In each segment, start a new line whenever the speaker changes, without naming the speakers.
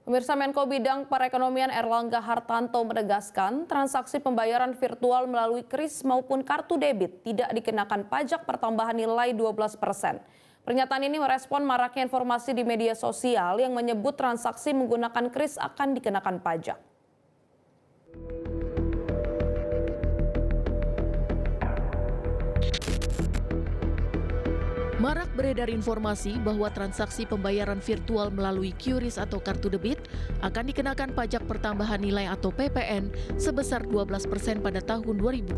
Pemirsa, Menko Bidang Perekonomian Erlangga Hartanto menegaskan transaksi pembayaran virtual melalui KRIS maupun kartu debit tidak dikenakan pajak pertambahan nilai 12%. Pernyataan ini merespon maraknya informasi di media sosial yang menyebut transaksi menggunakan KRIS akan dikenakan pajak.
Marak beredar informasi bahwa transaksi pembayaran virtual melalui QRIS atau kartu debit akan dikenakan pajak pertambahan nilai atau PPN sebesar 12% pada tahun 2025.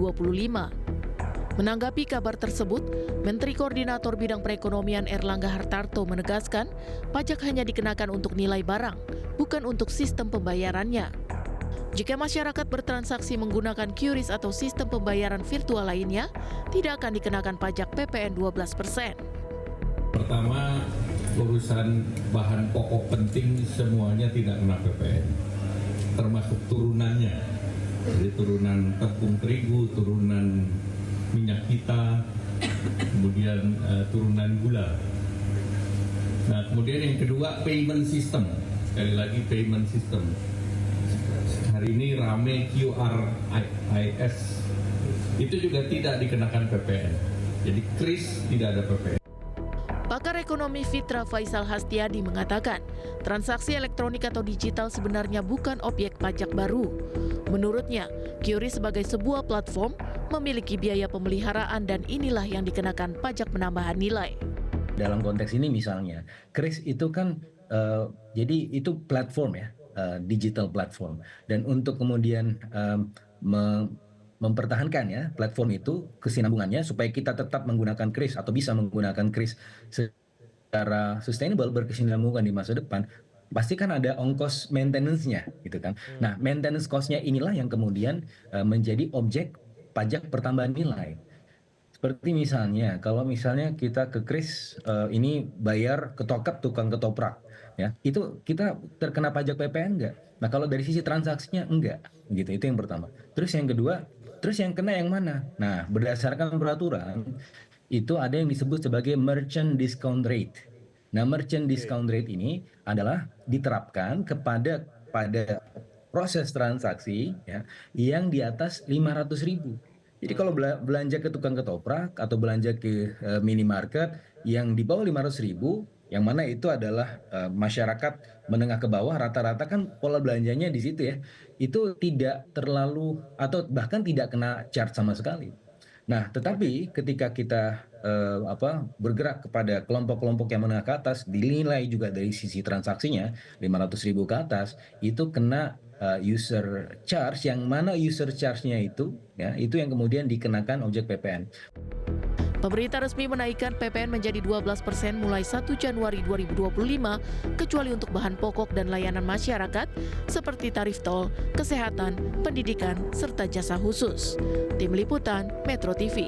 Menanggapi kabar tersebut, Menteri Koordinator Bidang Perekonomian Erlangga Hartarto menegaskan pajak hanya dikenakan untuk nilai barang, bukan untuk sistem pembayarannya. Jika masyarakat bertransaksi menggunakan QRIS atau sistem pembayaran virtual lainnya, tidak akan dikenakan pajak PPN 12%.
Pertama, urusan bahan pokok penting semuanya tidak kena PPN, termasuk turunannya. Jadi turunan tepung terigu, turunan minyak kita, kemudian turunan gula. Nah, kemudian yang kedua, payment system. Sekali lagi payment system. Hari ini rame QRIS, itu juga tidak dikenakan PPN. Jadi KRIS tidak ada PPN.
Pakar ekonomi Fitra Faisal Hastiadi mengatakan, transaksi elektronik atau digital sebenarnya bukan objek pajak baru. Menurutnya, QRIS sebagai sebuah platform memiliki biaya pemeliharaan dan inilah yang dikenakan pajak penambahan nilai.
Dalam konteks ini misalnya, KRIS itu kan jadi itu platform ya, digital platform. Dan untuk kemudian mempertahankan ya platform itu kesinambungannya supaya kita tetap menggunakan KRIS atau bisa menggunakan KRIS secara sustainable, berkesinambungan di masa depan, pasti kan ada ongkos maintenance-nya gitu kan. Nah, maintenance cost-nya inilah yang kemudian menjadi objek pajak pertambahan nilai. Seperti misalnya kalau misalnya kita ke KRIS ini bayar ketokap tukang ketoprak ya, itu kita terkena pajak PPN enggak? Nah, kalau dari sisi transaksinya enggak gitu. Itu yang pertama. Terus yang kedua, terus yang kena yang mana? Nah, berdasarkan peraturan itu ada yang disebut sebagai merchant discount rate. Nah, merchant discount rate ini adalah diterapkan pada proses transaksi ya, yang di atas 500.000. Jadi kalau belanja ke tukang ketoprak atau belanja ke minimarket yang di bawah 500.000, yang mana itu adalah masyarakat menengah ke bawah, rata-rata kan pola belanjanya di situ ya, itu tidak terlalu atau bahkan tidak kena charge sama sekali. Nah, tetapi ketika kita bergerak kepada kelompok-kelompok yang menengah ke atas, dinilai juga dari sisi transaksinya 500.000 ke atas, itu kena user charge, yang mana user charge-nya itu ya, itu yang kemudian dikenakan objek PPN.
Pemerintah resmi menaikkan PPN menjadi 12% mulai 1 Januari 2025, kecuali untuk bahan pokok dan layanan masyarakat seperti tarif tol, kesehatan, pendidikan, serta jasa khusus. Tim Liputan, Metro TV.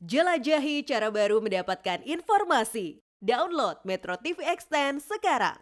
Jelajahi cara baru mendapatkan informasi. Download Metro TV Extend sekarang.